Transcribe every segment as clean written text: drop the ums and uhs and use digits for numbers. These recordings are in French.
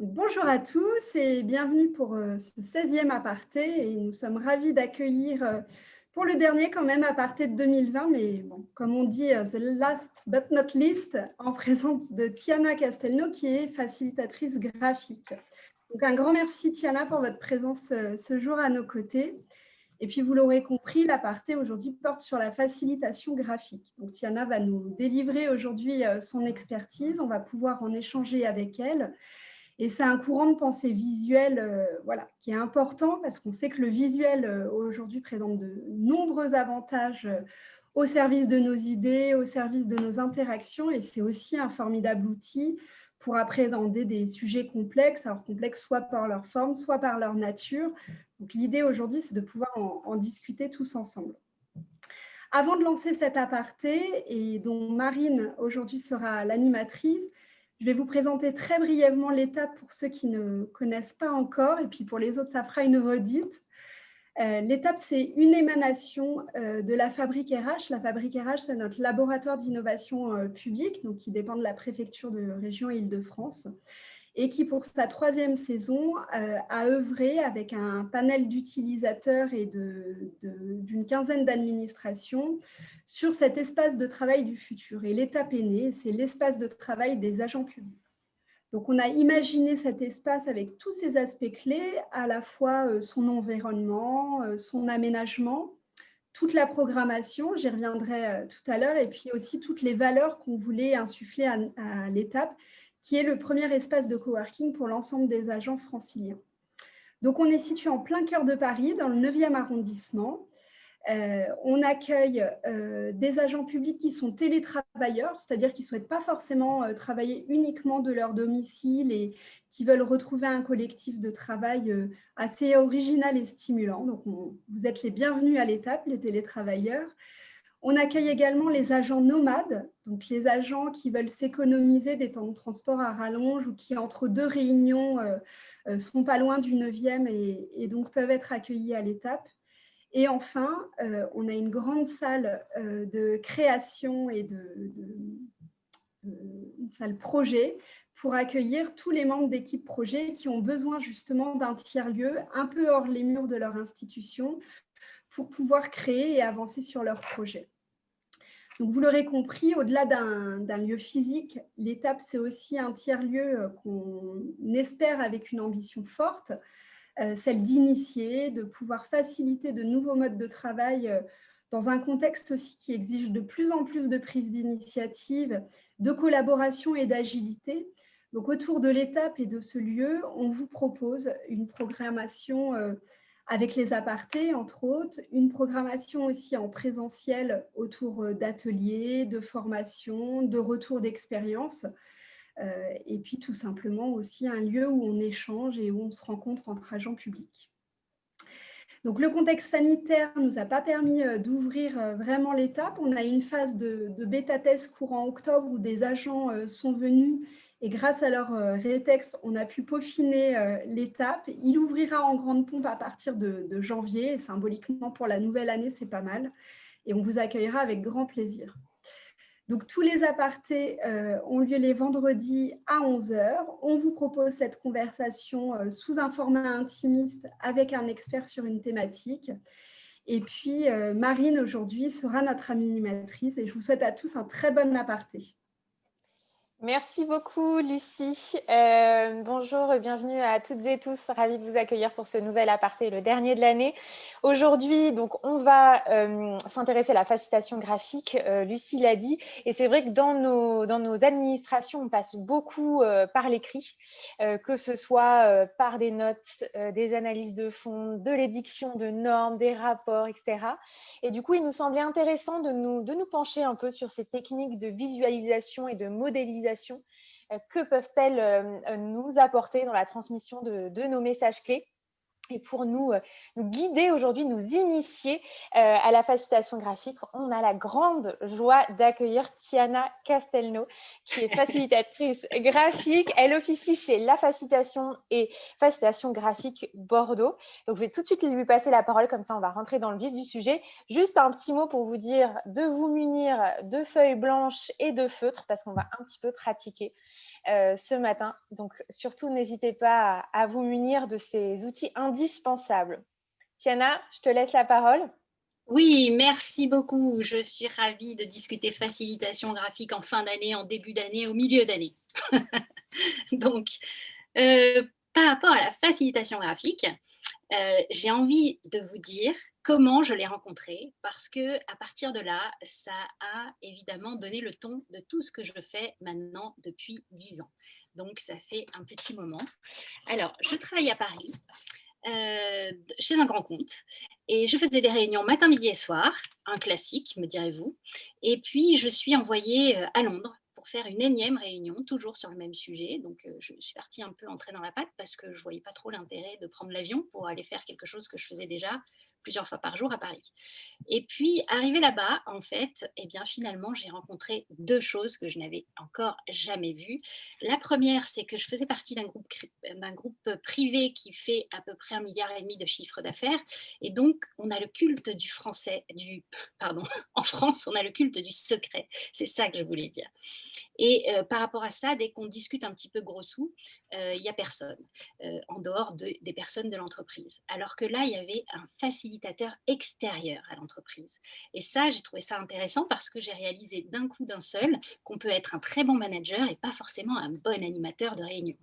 Bonjour à tous et bienvenue pour ce 16e aparté. Et nous sommes ravis d'accueillir pour le dernier quand même aparté de 2020, mais bon, comme on dit, the last but not least, en présence de Tiana Castelnau qui est facilitatrice graphique. Donc un grand merci Tiana pour votre présence ce jour à nos côtés. Et puis vous l'aurez compris, l'aparté aujourd'hui porte sur la facilitation graphique. Donc Tiana va nous délivrer aujourd'hui son expertise, on va pouvoir en échanger avec elle. Et c'est un courant de pensée visuel qui est important parce qu'on sait que le visuel aujourd'hui présente de nombreux avantages au service de nos idées, au service de nos interactions, et c'est aussi un formidable outil pour appréhender des sujets complexes, alors complexes soit par leur forme, soit par leur nature. Donc l'idée aujourd'hui, c'est de pouvoir en discuter tous ensemble. Avant de lancer cet aparté, et dont Marine aujourd'hui sera l'animatrice, je vais vous présenter très brièvement l'étape pour ceux qui ne connaissent pas encore, et puis pour les autres, ça fera une redite. L'étape, c'est une émanation de la Fabrique RH. La Fabrique RH, c'est notre laboratoire d'innovation publique, donc qui dépend de la préfecture de région Île-de-France, et qui, pour sa 3e saison, a œuvré avec un panel d'utilisateurs et d'une quinzaine d'administrations sur cet espace de travail du futur. Et l'étape est née, c'est l'espace de travail des agents publics. Donc, on a imaginé cet espace avec tous ses aspects clés, à la fois son environnement, son aménagement, toute la programmation, j'y reviendrai tout à l'heure, et puis aussi toutes les valeurs qu'on voulait insuffler à l'étape, qui est le premier espace de coworking pour l'ensemble des agents franciliens. Donc, on est situé en plein cœur de Paris, dans le 9e arrondissement. On accueille des agents publics qui sont télétravailleurs, c'est-à-dire qui ne souhaitent pas forcément travailler uniquement de leur domicile et qui veulent retrouver un collectif de travail assez original et stimulant. Donc, vous êtes les bienvenus à l'étape, les télétravailleurs. On accueille également les agents nomades, donc les agents qui veulent s'économiser des temps de transport à rallonge ou qui, entre deux réunions, sont pas loin du 9e et donc peuvent être accueillis à l'étape. Et enfin, on a une grande salle de création et une salle projet pour accueillir tous les membres d'équipe projet qui ont besoin justement d'un tiers-lieu un peu hors les murs de leur institution pour pouvoir créer et avancer sur leur projet. Donc, vous l'aurez compris, au-delà d'un lieu physique, l'étape, c'est aussi un tiers-lieu qu'on espère avec une ambition forte, celle d'initier, de pouvoir faciliter de nouveaux modes de travail dans un contexte aussi qui exige de plus en plus de prise d'initiative, de collaboration et d'agilité. Donc, autour de l'étape et de ce lieu, on vous propose une programmation avec les apartés, entre autres, une programmation aussi en présentiel autour d'ateliers, de formations, de retours d'expérience. Et puis tout simplement aussi un lieu où on échange et où on se rencontre entre agents publics. Donc le contexte sanitaire ne nous a pas permis d'ouvrir vraiment l'étape. On a eu une phase de bêta-test courant octobre où des agents sont venus et grâce à leur rétexte, on a pu peaufiner l'étape. Il ouvrira en grande pompe à partir de janvier et symboliquement pour la nouvelle année, c'est pas mal. Et on vous accueillera avec grand plaisir. Donc, tous les apartés ont lieu les vendredis à 11h. On vous propose cette conversation sous un format intimiste avec un expert sur une thématique. Et puis, Marine, aujourd'hui, sera notre animatrice et je vous souhaite à tous un très bon aparté. Merci beaucoup, Lucie. Bonjour et bienvenue à toutes et tous. Ravie de vous accueillir pour ce nouvel aparté, le dernier de l'année. Aujourd'hui, donc, on va s'intéresser à la facilitation graphique. Lucie l'a dit. Et c'est vrai que dans nos administrations, on passe beaucoup par l'écrit, que ce soit par des notes, des analyses de fond, de l'édiction de normes, des rapports, etc. Et du coup, il nous semblait intéressant de nous pencher un peu sur ces techniques de visualisation et de modélisation. Que peuvent-elles nous apporter dans la transmission de nos messages clés? Et pour nous guider aujourd'hui, nous initier à la facilitation graphique, on a la grande joie d'accueillir Tiana Castelnau, qui est facilitatrice graphique. Elle officie chez La Facilitation et Facilitation Graphique Bordeaux. Donc, je vais tout de suite lui passer la parole, comme ça on va rentrer dans le vif du sujet. Juste un petit mot pour vous dire de vous munir de feuilles blanches et de feutres, parce qu'on va un petit peu pratiquer ce matin. Donc, surtout, n'hésitez pas à vous munir de ces outils indispensables. Tiana, je te laisse la parole. Oui, merci beaucoup. Je suis ravie de discuter facilitation graphique en fin d'année, en début d'année, au milieu d'année. Donc, par rapport à la facilitation graphique, j'ai envie de vous dire comment je l'ai rencontré, parce que à partir de là, ça a évidemment donné le ton de tout ce que je fais maintenant depuis 10 ans. Donc, ça fait un petit moment. Alors, je travaille à Paris, chez un grand compte, et je faisais des réunions matin, midi et soir, un classique, me direz-vous. Et puis, je suis envoyée à Londres pour faire une énième réunion, toujours sur le même sujet. Donc, je suis partie un peu entrée dans la pâte parce que je ne voyais pas trop l'intérêt de prendre l'avion pour aller faire quelque chose que je faisais déjà plusieurs fois par jour à Paris. Et puis, arrivée là-bas, en fait, eh bien, finalement, j'ai rencontré deux choses que je n'avais encore jamais vues. La première, c'est que je faisais partie d'un groupe privé qui fait à peu près 1,5 milliard de chiffre d'affaires. Et donc, on a le culte du français, en France, on a le culte du secret. C'est ça que je voulais dire. Et par rapport à ça, dès qu'on discute un petit peu gros sous, il n'y a personne en dehors des personnes de l'entreprise. Alors que là, il y avait un facilitateur extérieur à l'entreprise. Et ça, j'ai trouvé ça intéressant parce que j'ai réalisé d'un coup d'un seul qu'on peut être un très bon manager et pas forcément un bon animateur de réunion.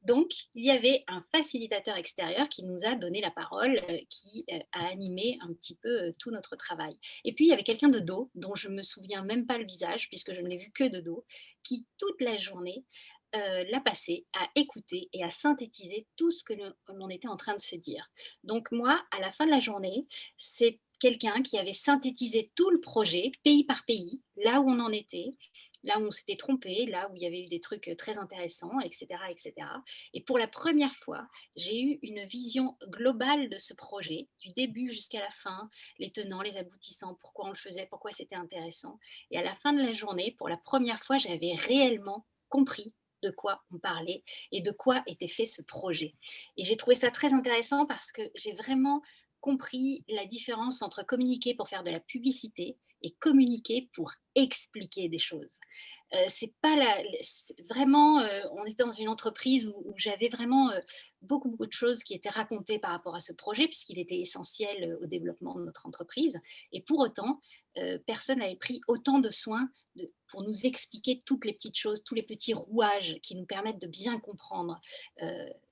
Donc, il y avait un facilitateur extérieur qui nous a donné la parole, qui a animé un petit peu tout notre travail. Et puis, il y avait quelqu'un de dos, dont je ne me souviens même pas le visage, puisque je ne l'ai vu que de dos, qui toute la journée l'a passé à écouter et à synthétiser tout ce que l'on était en train de se dire. Donc moi, à la fin de la journée, c'est quelqu'un qui avait synthétisé tout le projet, pays par pays, là où on en était, là où on s'était trompé, là où il y avait eu des trucs très intéressants, etc., etc. Et pour la première fois, j'ai eu une vision globale de ce projet, du début jusqu'à la fin, les tenants, les aboutissants, pourquoi on le faisait, pourquoi c'était intéressant. Et à la fin de la journée, pour la première fois, j'avais réellement compris de quoi on parlait et de quoi était fait ce projet. Et j'ai trouvé ça très intéressant parce que j'ai vraiment compris la différence entre communiquer pour faire de la publicité et communiquer pour expliquer des choses. C'est pas vraiment, on était dans une entreprise où j'avais vraiment beaucoup de choses qui étaient racontées par rapport à ce projet, puisqu'il était essentiel au développement de notre entreprise. Et pour autant, personne n'avait pris autant de soin pour nous expliquer toutes les petites choses, tous les petits rouages qui nous permettent de bien comprendre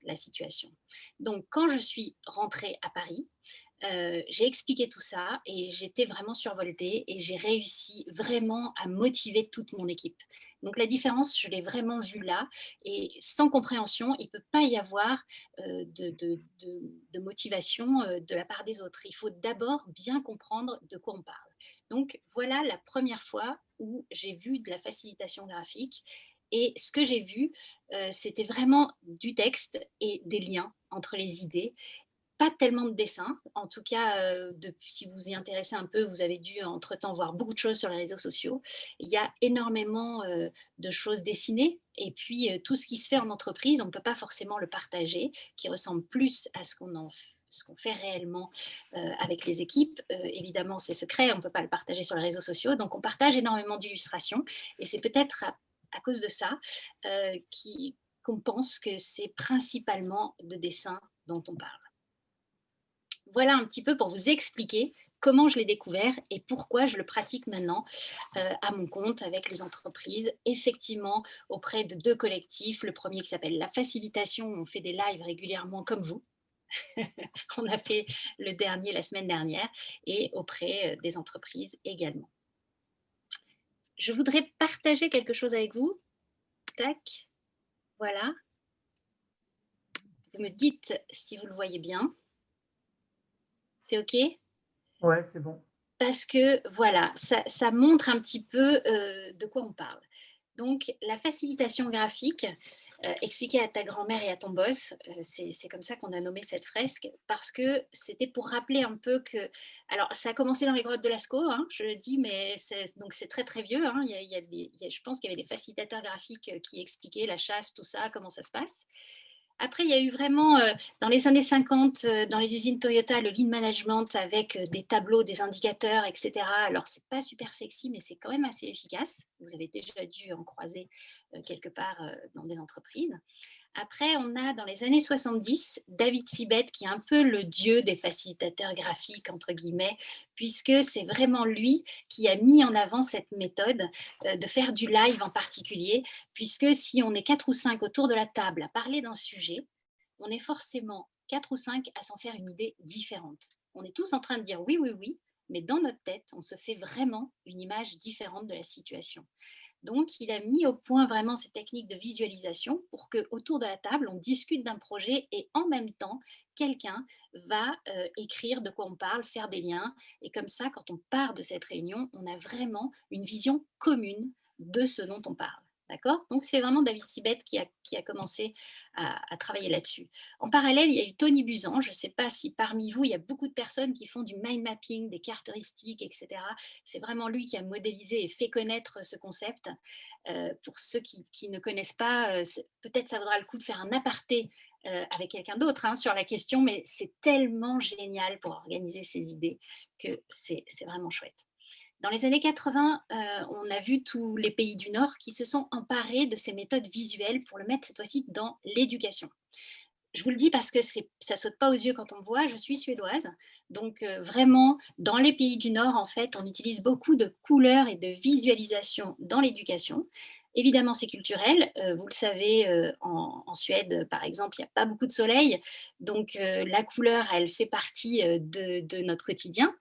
la situation. Donc, quand je suis rentrée à Paris, j'ai expliqué tout ça et j'étais vraiment survoltée et j'ai réussi vraiment à motiver toute mon équipe. Donc la différence, je l'ai vraiment vue là et sans compréhension, il ne peut pas y avoir de motivation de la part des autres. Il faut d'abord bien comprendre de quoi on parle. Donc voilà la première fois où j'ai vu de la facilitation graphique. Et ce que j'ai vu, c'était vraiment du texte et des liens entre les idées, pas tellement de dessins. En tout cas, si vous y intéressez un peu, vous avez dû entre-temps voir beaucoup de choses sur les réseaux sociaux. Il y a énormément de choses dessinées. Et puis, tout ce qui se fait en entreprise, on ne peut pas forcément le partager, qui ressemble plus à ce qu'on fait réellement avec les équipes. Évidemment, c'est secret, on ne peut pas le partager sur les réseaux sociaux. Donc, on partage énormément d'illustrations. Et c'est peut-être à cause de ça qu'on pense que c'est principalement de dessins dont on parle. Voilà un petit peu pour vous expliquer comment je l'ai découvert et pourquoi je le pratique maintenant à mon compte avec les entreprises, effectivement auprès de 2 collectifs. Le premier qui s'appelle La Facilitation, on fait des lives régulièrement comme vous. On a fait le dernier la semaine dernière et auprès des entreprises également. Je voudrais partager quelque chose avec vous. Tac, voilà. Vous me dites si vous le voyez bien. C'est OK ? Ouais, c'est bon. Parce que voilà, ça montre un petit peu de quoi on parle. Donc, la facilitation graphique, expliquer à ta grand-mère et à ton boss, c'est comme ça qu'on a nommé cette fresque, parce que c'était pour rappeler un peu que... Alors, ça a commencé dans les grottes de Lascaux, hein, je le dis, mais donc c'est très très vieux. Hein, je pense qu'il y avait des facilitateurs graphiques qui expliquaient la chasse, tout ça, comment ça se passe. Après, il y a eu vraiment, dans les années 50, dans les usines Toyota, le lean management avec des tableaux, des indicateurs, etc. Alors, ce n'est pas super sexy, mais c'est quand même assez efficace. Vous avez déjà dû en croiser quelque part dans des entreprises. Après, on a dans les années 70, David Sibet, qui est un peu le dieu des facilitateurs graphiques, entre guillemets, puisque c'est vraiment lui qui a mis en avant cette méthode de faire du live en particulier, puisque si on est 4 ou 5 autour de la table à parler d'un sujet, on est forcément 4 ou 5 à s'en faire une idée différente. On est tous en train de dire oui, oui, oui, mais dans notre tête, on se fait vraiment une image différente de la situation. Donc, il a mis au point vraiment ces techniques de visualisation pour qu'autour de la table, on discute d'un projet et en même temps, quelqu'un va écrire de quoi on parle, faire des liens. Et comme ça, quand on part de cette réunion, on a vraiment une vision commune de ce dont on parle. D'accord ? Donc, c'est vraiment David Sibet qui a commencé à travailler là-dessus. En parallèle, il y a eu Tony Buzan. Je ne sais pas si parmi vous, il y a beaucoup de personnes qui font du mind mapping, des cartes heuristiques, etc. C'est vraiment lui qui a modélisé et fait connaître ce concept. Pour ceux qui ne connaissent pas, peut-être ça vaudra le coup de faire un aparté avec quelqu'un d'autre hein, sur la question, mais c'est tellement génial pour organiser ses idées que c'est vraiment chouette. Dans les années 80, on a vu tous les pays du Nord qui se sont emparés de ces méthodes visuelles pour le mettre cette fois-ci dans l'éducation. Je vous le dis parce que ça ne saute pas aux yeux quand on me voit, je suis suédoise. Donc vraiment, dans les pays du Nord, en fait, on utilise beaucoup de couleurs et de visualisation dans l'éducation. Évidemment, c'est culturel. Vous le savez, en Suède, par exemple, il n'y a pas beaucoup de soleil. Donc la couleur, elle fait partie de notre quotidien.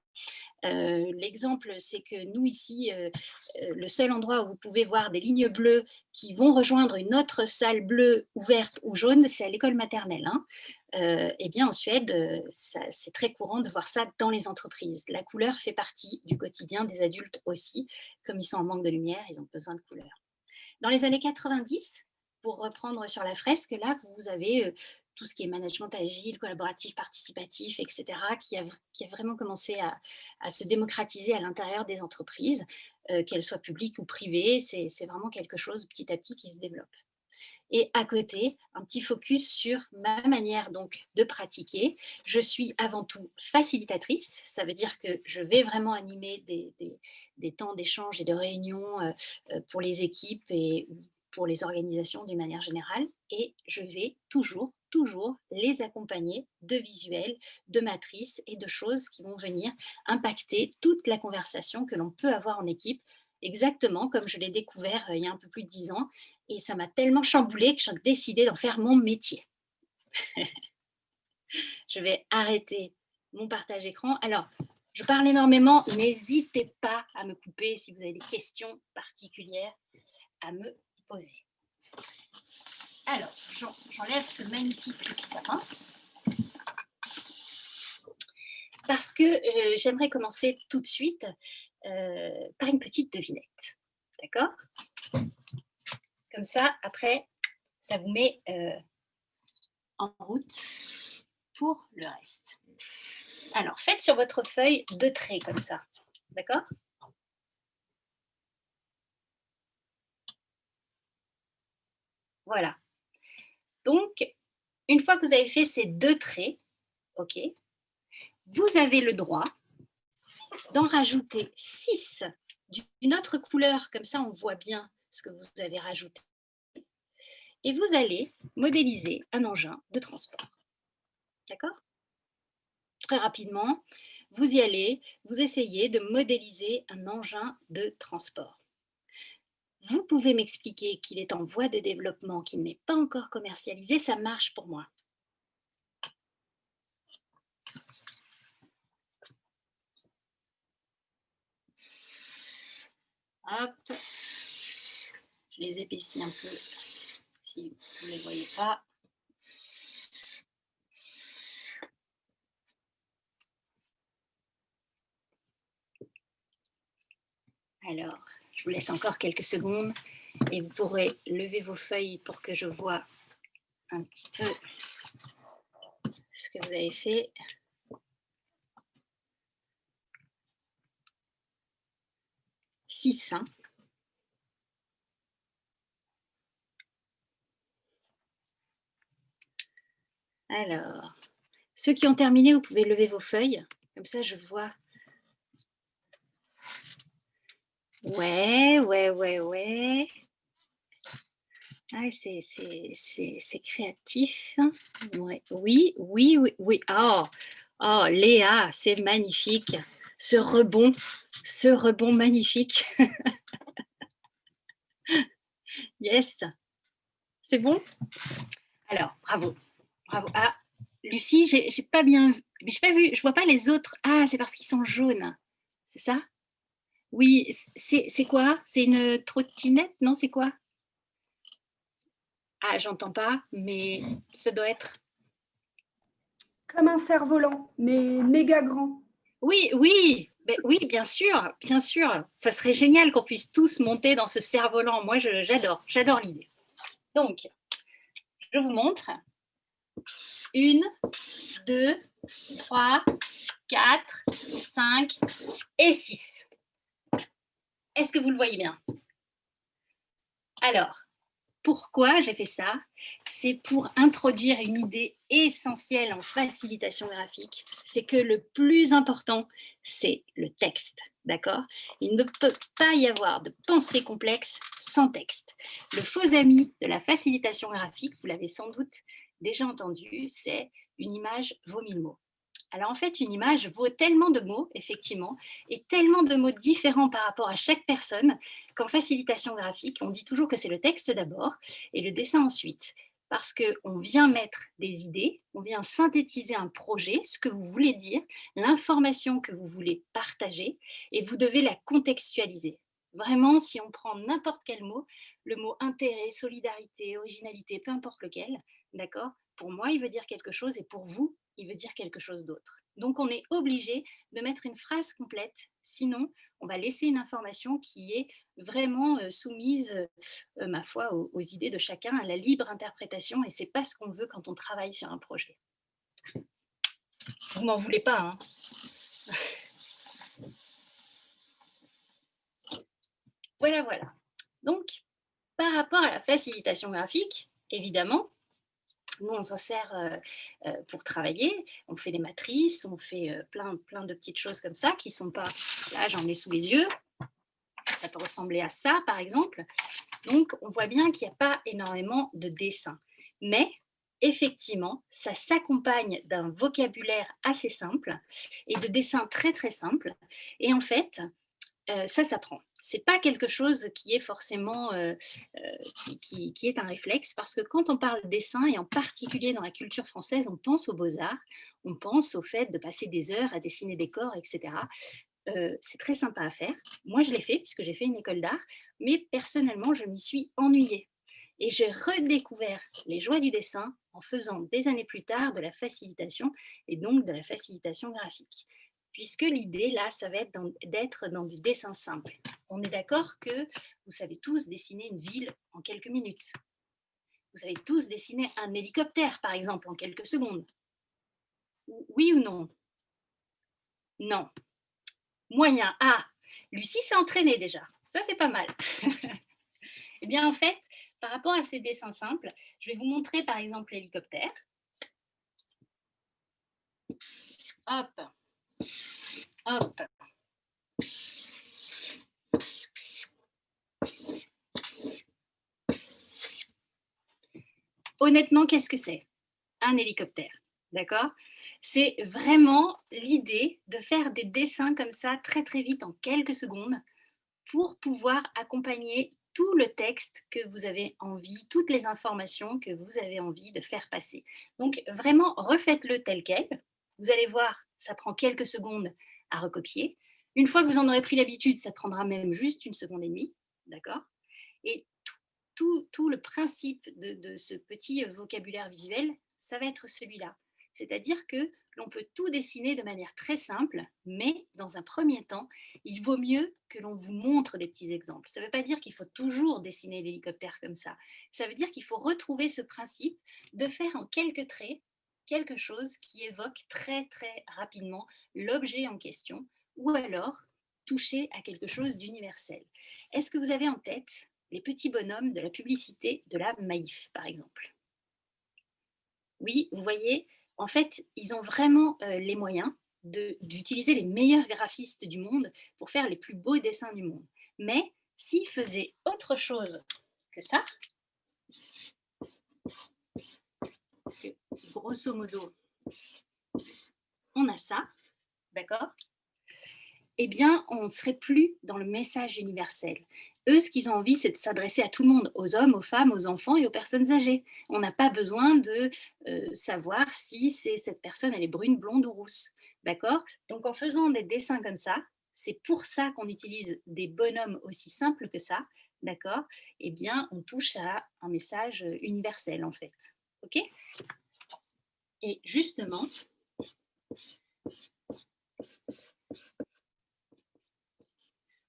L'exemple, c'est que nous ici, le seul endroit où vous pouvez voir des lignes bleues qui vont rejoindre une autre salle bleue ou verte ou jaune, c'est à l'école maternelle. Hein. Eh bien, en Suède, c'est très courant de voir ça dans les entreprises. La couleur fait partie du quotidien des adultes aussi. Comme ils sont en manque de lumière, ils ont besoin de couleur. Dans les années 90, pour reprendre sur la fresque, là, vous avez tout ce qui est management agile, collaboratif, participatif, etc., qui a vraiment commencé à se démocratiser à l'intérieur des entreprises, qu'elles soient publiques ou privées. C'est vraiment quelque chose petit à petit qui se développe. Et à côté, un petit focus sur ma manière donc de pratiquer. Je suis avant tout facilitatrice, ça veut dire que je vais vraiment animer des temps d'échange et de réunion pour les équipes et pour les organisations d'une manière générale. Et je vais toujours les accompagner de visuels, de matrices et de choses qui vont venir impacter toute la conversation que l'on peut avoir en équipe, exactement comme je l'ai découvert il y a un peu plus de 10 ans. Et ça m'a tellement chamboulée que j'ai décidé d'en faire mon métier. Je vais arrêter mon partage écran. Alors, je parle énormément. N'hésitez pas à me couper si vous avez des questions particulières à me poser. Alors, j'enlève ce magnifique petit sapin. Parce que j'aimerais commencer tout de suite par une petite devinette. D'accord ? Comme ça, après, ça vous met en route pour le reste. Alors, faites sur votre feuille 2 traits comme ça. D'accord ? Voilà. Donc, une fois que vous avez fait ces 2 traits, ok, vous avez le droit d'en rajouter 6 d'une autre couleur, comme ça on voit bien ce que vous avez rajouté. Et vous allez modéliser un engin de transport. D'accord ? Très rapidement, vous y allez, vous essayez de modéliser un engin de transport. Vous pouvez m'expliquer qu'il est en voie de développement, qu'il n'est pas encore commercialisé, ça marche pour moi. Hop, je les épaissis un peu si vous ne les voyez pas. Alors, je vous laisse encore quelques secondes Et vous pourrez lever vos feuilles pour que je vois un petit peu ce que vous avez fait. Six, hein. Alors, ceux qui ont terminé, vous pouvez lever vos feuilles. Comme ça, je vois. Ouais. Ah, c'est créatif. Ouais. Oui. Oh, Léa, c'est magnifique. Ce rebond magnifique. Yes. C'est bon? Alors, bravo. Ah, Lucie, j'ai pas bien vu. Mais j'ai pas vu, je vois pas les autres. Ah, c'est parce qu'ils sont jaunes. C'est ça? Oui, c'est quoi? C'est une trottinette? Non, c'est quoi? Ah, j'entends pas, mais ça doit être. Comme un cerf-volant, mais méga grand. Oui, oui, bien sûr. Ça serait génial qu'on puisse tous monter dans ce cerf-volant. Moi, j'adore l'idée. Donc, je vous montre. 1, 2, 3, 4, 5 et 6. Est-ce que vous le voyez bien? Alors, pourquoi j'ai fait ça? C'est pour introduire une idée essentielle en facilitation graphique. C'est que le plus important, c'est le texte. D'accord? Il ne peut pas y avoir de pensée complexe sans texte. Le faux ami de la facilitation graphique, vous l'avez sans doute déjà entendu, c'est une image vaut 1000 mots. Alors en fait, une image vaut tellement de mots, effectivement, et tellement de mots différents par rapport à chaque personne, qu'en facilitation graphique, on dit toujours que c'est le texte d'abord et le dessin ensuite. Parce qu'on vient mettre des idées, on vient synthétiser un projet, ce que vous voulez dire, l'information que vous voulez partager, et vous devez la contextualiser. Vraiment, si on prend n'importe quel mot, le mot intérêt, solidarité, originalité, peu importe lequel, d'accord? Pour moi, il veut dire quelque chose et pour vous, il veut dire quelque chose d'autre. Donc, on est obligé de mettre une phrase complète, sinon, on va laisser une information qui est vraiment soumise, ma foi, aux idées de chacun, à la libre interprétation, et ce n'est pas ce qu'on veut quand on travaille sur un projet. Vous m'en voulez pas, hein? Voilà. Donc, par rapport à la facilitation graphique, évidemment, nous, on s'en sert pour travailler. On fait des matrices, on fait plein de petites choses comme ça qui ne sont pas... Là, j'en ai sous les yeux. Ça peut ressembler à ça, par exemple. Donc, on voit bien qu'il n'y a pas énormément de dessins. Mais, effectivement, ça s'accompagne d'un vocabulaire assez simple et de dessins très, très simples. Et en fait, ça s'apprend. Ce n'est pas quelque chose qui est forcément qui est un réflexe, parce que quand on parle dessin, et en particulier dans la culture française, on pense aux beaux-arts, on pense au fait de passer des heures à dessiner des corps, etc. C'est très sympa à faire. Moi, je l'ai fait puisque j'ai fait une école d'art, mais personnellement, je m'y suis ennuyée. Et j'ai redécouvert les joies du dessin en faisant des années plus tard de la facilitation, et donc de la facilitation graphique. Puisque l'idée, là, ça va être d'être dans du dessin simple. On est d'accord que vous savez tous dessiner une ville en quelques minutes. Vous savez tous dessiner un hélicoptère, par exemple, en quelques secondes. Oui ou non? Non. Moyen. Ah, Lucie s'est entraînée déjà. Ça, c'est pas mal. Eh bien, en fait, par rapport à ces dessins simples, je vais vous montrer, par exemple, l'hélicoptère. Hop. Honnêtement, qu'est-ce que c'est? Un hélicoptère, d'accord? C'est vraiment l'idée de faire des dessins comme ça très très vite en quelques secondes pour pouvoir accompagner tout le texte que vous avez envie, toutes les informations que vous avez envie de faire passer. Donc vraiment, refaites-le tel quel. Vous allez voir, ça prend quelques secondes à recopier. Une fois que vous en aurez pris l'habitude, ça prendra même juste 1 seconde et demie, d'accord? Et tout le principe de ce petit vocabulaire visuel, ça va être celui-là. C'est-à-dire que l'on peut tout dessiner de manière très simple, mais dans un premier temps, il vaut mieux que l'on vous montre des petits exemples. Ça ne veut pas dire qu'il faut toujours dessiner l'hélicoptère comme ça. Ça veut dire qu'il faut retrouver ce principe de faire en quelques traits quelque chose qui évoque très très rapidement l'objet en question, ou alors toucher à quelque chose d'universel. Est-ce que vous avez en tête les petits bonhommes de la publicité de la Maïf, par exemple? Oui, vous voyez, en fait, ils ont vraiment les moyens d'utiliser les meilleurs graphistes du monde pour faire les plus beaux dessins du monde. Mais s'ils faisaient autre chose que ça, parce que grosso modo, on a ça, d'accord? Eh bien, on ne serait plus dans le message universel. Eux, ce qu'ils ont envie, c'est de s'adresser à tout le monde, aux hommes, aux femmes, aux enfants et aux personnes âgées. On n'a pas besoin de savoir si cette personne, elle est brune, blonde ou rousse. D'accord? Donc, en faisant des dessins comme ça, c'est pour ça qu'on utilise des bonhommes aussi simples que ça. D'accord? Eh bien, on touche à un message universel, en fait. OK? Et justement,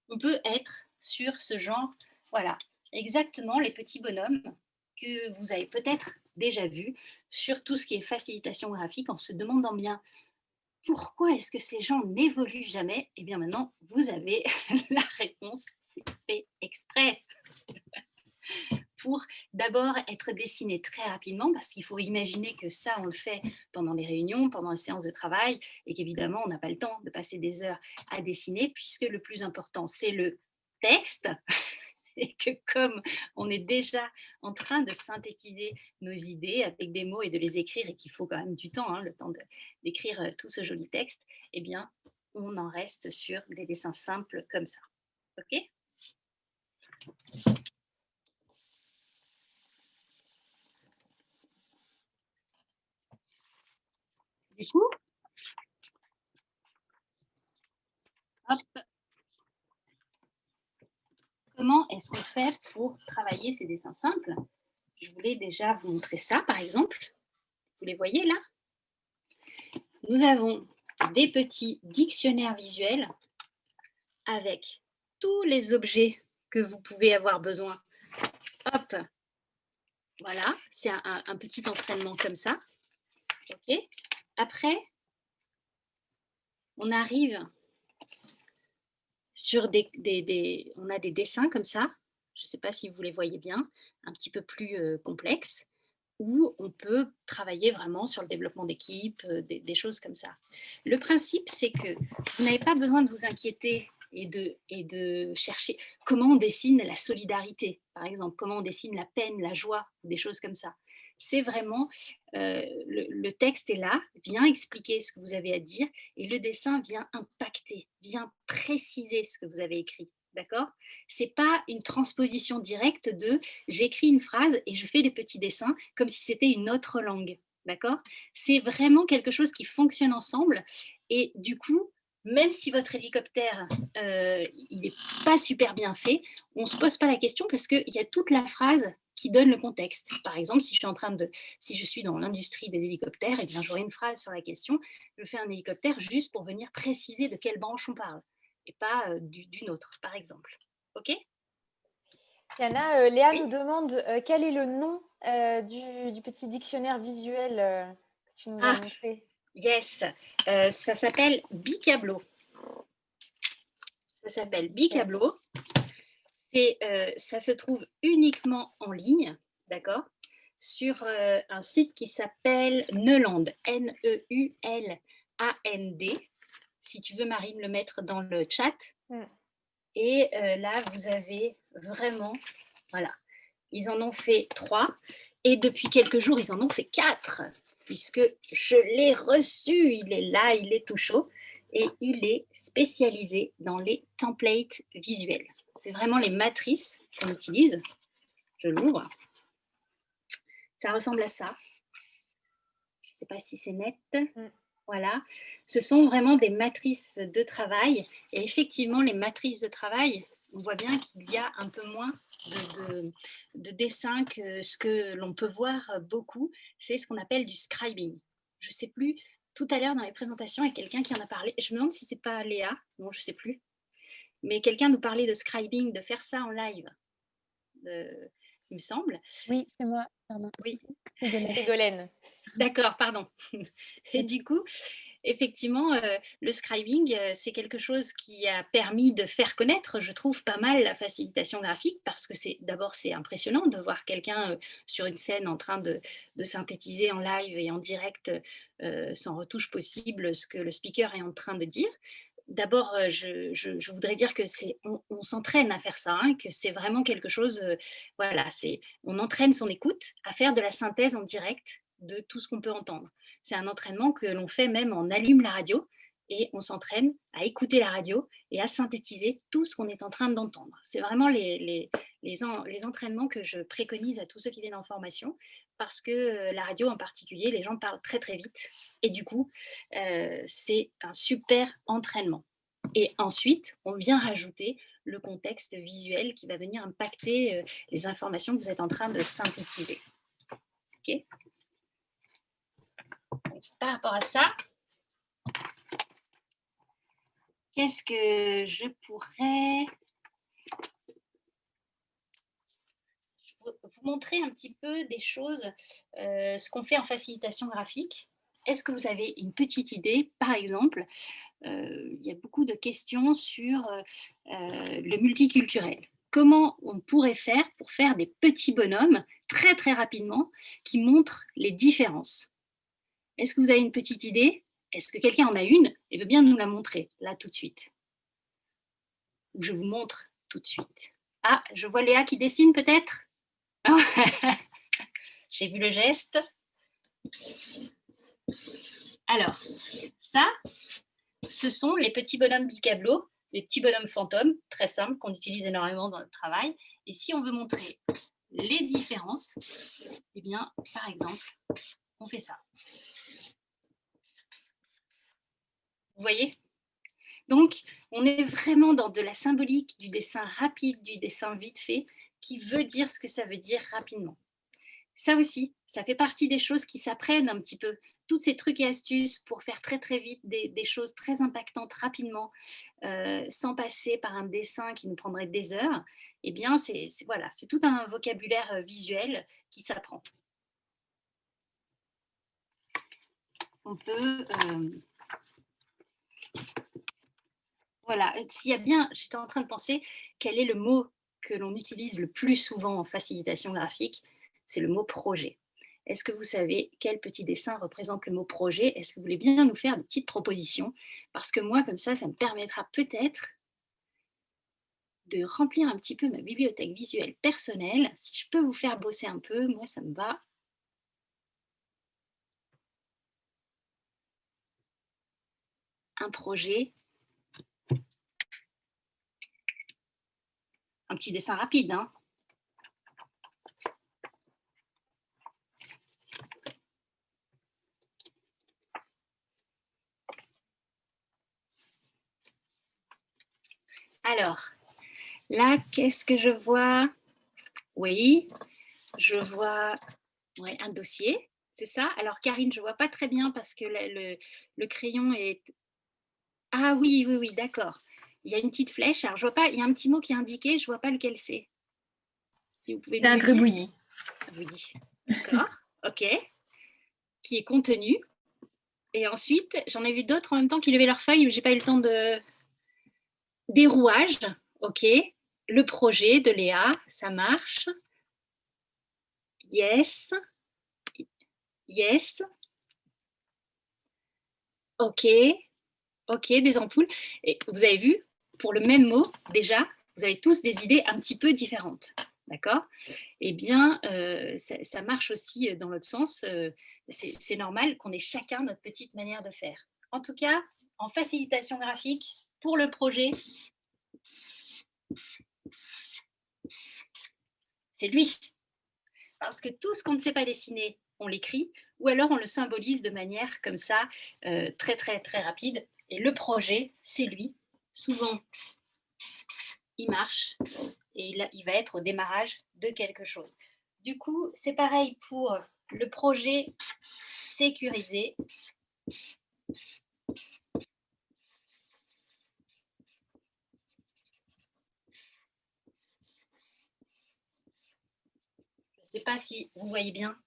on peut être sur ce genre, voilà, exactement les petits bonhommes que vous avez peut-être déjà vus sur tout ce qui est facilitation graphique en se demandant bien pourquoi est-ce que ces gens n'évoluent jamais. Et bien maintenant, vous avez la réponse, c'est fait exprès pour d'abord être dessiné très rapidement, parce qu'il faut imaginer que ça, on le fait pendant les réunions, pendant les séances de travail, et qu'évidemment, on n'a pas le temps de passer des heures à dessiner, puisque le plus important, c'est le texte, et que comme on est déjà en train de synthétiser nos idées avec des mots et de les écrire, et qu'il faut quand même du temps, hein, le temps d'écrire tout ce joli texte, eh bien, on en reste sur des dessins simples comme ça. OK ? Du coup, hop, comment est-ce qu'on fait pour travailler ces dessins simples? Je voulais déjà vous montrer ça, par exemple. Vous les voyez là? Nous avons des petits dictionnaires visuels avec tous les objets que vous pouvez avoir besoin. Hop, voilà, c'est un petit entraînement comme ça. OK. Après, on arrive sur on a des dessins comme ça. Je ne sais pas si vous les voyez bien, un petit peu plus complexes, où on peut travailler vraiment sur le développement d'équipe, des choses comme ça. Le principe, c'est que vous n'avez pas besoin de vous inquiéter et de chercher comment on dessine la solidarité, par exemple, comment on dessine la peine, la joie, des choses comme ça. C'est vraiment, le texte est là, vient expliquer ce que vous avez à dire, et le dessin vient impacter, vient préciser ce que vous avez écrit. D'accord? C'est pas une transposition directe de j'écris une phrase et je fais des petits dessins comme si c'était une autre langue. D'accord? C'est vraiment quelque chose qui fonctionne ensemble, et du coup, même si votre hélicoptère il n'est pas super bien fait, on ne se pose pas la question parce qu'il y a toute la phrase qui donne le contexte. Par exemple, si je suis dans l'industrie des hélicoptères, et bien j'aurai une phrase sur la question. Je fais un hélicoptère juste pour venir préciser de quelle branche on parle, et pas d'une autre, par exemple. OK? Tiana, Léa Oui. nous demande quel est le nom du petit dictionnaire visuel que tu nous as montré. Yes, ça s'appelle Bicablo. Ça s'appelle Bicablo. Ça se trouve uniquement en ligne, d'accord, sur un site qui s'appelle Neuland, Neuland. Si tu veux, Marine, le mettre dans le chat. Et là, vous avez vraiment, voilà, ils en ont fait 3, et depuis quelques jours, ils en ont fait 4, puisque je l'ai reçu, il est là, il est tout chaud, et il est spécialisé dans les templates visuels. C'est vraiment les matrices qu'on utilise. Je l'ouvre. Ça ressemble à ça. Je ne sais pas si c'est net. Voilà. Ce sont vraiment des matrices de travail. Et effectivement, les matrices de travail, on voit bien qu'il y a un peu moins de dessins que ce que l'on peut voir beaucoup. C'est ce qu'on appelle du scribing. Je ne sais plus tout à l'heure dans les présentations, il y a quelqu'un qui en a parlé. Je me demande si ce n'est pas Léa, non, je ne sais plus. Mais quelqu'un nous parlait de scribing, de faire ça en live, il me semble. Oui, c'est moi, pardon. Oui. Ségolène. D'accord, pardon. Et du coup, effectivement, le scribing, c'est quelque chose qui a permis de faire connaître, je trouve, pas mal la facilitation graphique, parce que d'abord, c'est impressionnant de voir quelqu'un sur une scène en train de synthétiser en live et en direct, sans retouche possible, ce que le speaker est en train de dire. D'abord, je voudrais dire que on s'entraîne à faire ça, hein, que c'est vraiment quelque chose, voilà, on entraîne son écoute à faire de la synthèse en direct de tout ce qu'on peut entendre. C'est un entraînement que l'on fait même en allume la radio et on s'entraîne à écouter la radio et à synthétiser tout ce qu'on est en train d'entendre. C'est vraiment les entraînements que je préconise à tous ceux qui viennent en formation, parce que la radio en particulier, les gens parlent très très vite et du coup, c'est un super entraînement. Et ensuite, on vient rajouter le contexte visuel qui va venir impacter les informations que vous êtes en train de synthétiser. Ok. Donc, par rapport à ça, qu'est-ce que je pourrais vous montrer un petit peu des choses, ce qu'on fait en facilitation graphique. Est-ce que vous avez une petite idée? Par exemple, il y a beaucoup de questions sur le multiculturel. Comment on pourrait faire pour faire des petits bonhommes très très rapidement qui montrent les différences? Est-ce que vous avez une petite idée? Est-ce que quelqu'un en a une et veut bien nous la montrer là tout de suite? Ou je vous montre tout de suite. Ah, je vois Léa qui dessine peut-être. J'ai vu le geste. Alors, ça, ce sont les petits bonhommes Bicablo, les petits bonhommes fantômes, très simples, qu'on utilise énormément dans le travail. Et si on veut montrer les différences, eh bien, par exemple, on fait ça. Vous voyez? Donc, on est vraiment dans de la symbolique, du dessin rapide, du dessin vite fait, qui veut dire ce que ça veut dire rapidement. Ça aussi, ça fait partie des choses qui s'apprennent un petit peu. Tous ces trucs et astuces pour faire très très vite des choses très impactantes rapidement, sans passer par un dessin qui nous prendrait des heures, eh bien, c'est tout un vocabulaire visuel qui s'apprend. On peut... voilà, s'il y a bien, j'étais en train de penser quel est le mot que l'on utilise le plus souvent en facilitation graphique, c'est le mot projet. Est-ce que vous savez quel petit dessin représente le mot projet? Est-ce que vous voulez bien nous faire des petites propositions? Parce que moi, comme ça me permettra peut-être de remplir un petit peu ma bibliothèque visuelle personnelle. Si je peux vous faire bosser un peu, moi, ça me va. Un projet. Un petit dessin rapide, hein. Alors, là, qu'est-ce que je vois? Oui, je vois un dossier, c'est ça? Alors, Karine, je ne vois pas très bien parce que le crayon est... Ah oui, d'accord. Il y a une petite flèche. Alors, je vois pas, il y a un petit mot qui est indiqué, je ne vois pas lequel c'est. Si vous pouvez. C'est un gribouillis. Oui, d'accord, ok. Qui est contenu. Et ensuite, j'en ai vu d'autres en même temps qui levaient leurs feuilles, mais je n'ai pas eu le temps de... Dérouage, ok. Le projet de Léa, ça marche. Yes. Yes. Ok. Ok, des ampoules. Et vous avez vu, pour le même mot, déjà, vous avez tous des idées un petit peu différentes. D'accord? Eh bien, ça marche aussi dans l'autre sens. C'est normal qu'on ait chacun notre petite manière de faire. En tout cas, en facilitation graphique, pour le projet, c'est lui. Parce que tout ce qu'on ne sait pas dessiner, on l'écrit, ou alors on le symbolise de manière comme ça, très, très, très rapide. Et le projet, c'est lui. Souvent, il marche et il va être au démarrage de quelque chose. Du coup, c'est pareil pour le projet sécurisé. Je ne sais pas si vous voyez bien.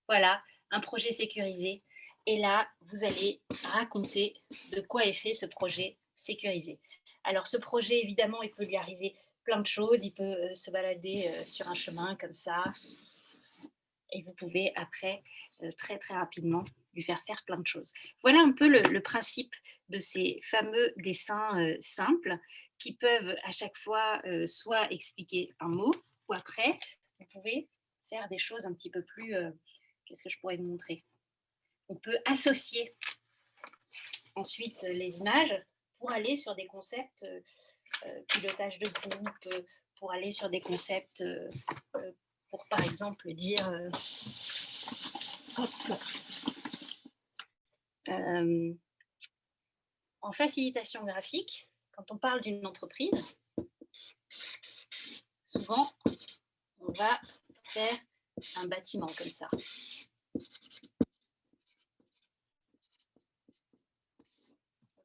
Voilà, un projet sécurisé. Et là, vous allez raconter de quoi est fait ce projet sécurisé. Alors, ce projet, évidemment, il peut lui arriver plein de choses. Il peut se balader sur un chemin comme ça. Et vous pouvez, après, très, très rapidement, lui faire plein de choses. Voilà un peu le principe de ces fameux dessins simples qui peuvent à chaque fois soit expliquer un mot, ou après, vous pouvez faire des choses un petit peu plus... qu'est-ce que je pourrais vous montrer? On peut associer ensuite les images pour aller sur des concepts pilotage de groupe, pour aller sur des concepts, pour par exemple dire... en facilitation graphique, quand on parle d'une entreprise, souvent, on va faire un bâtiment comme ça.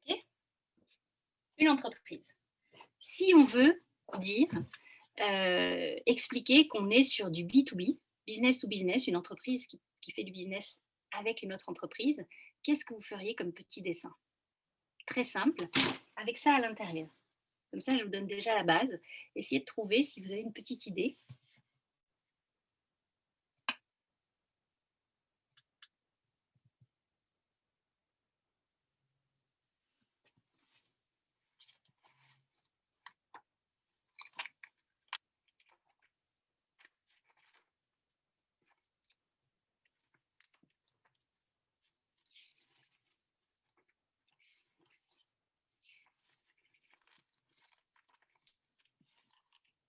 Okay, une entreprise. Si on veut dire, expliquer qu'on est sur du B2B, business to business, une entreprise qui fait du business avec une autre entreprise, qu'est-ce que vous feriez comme petit dessin? Très simple, avec ça à l'intérieur. Comme ça, je vous donne déjà la base. Essayez de trouver si vous avez une petite idée.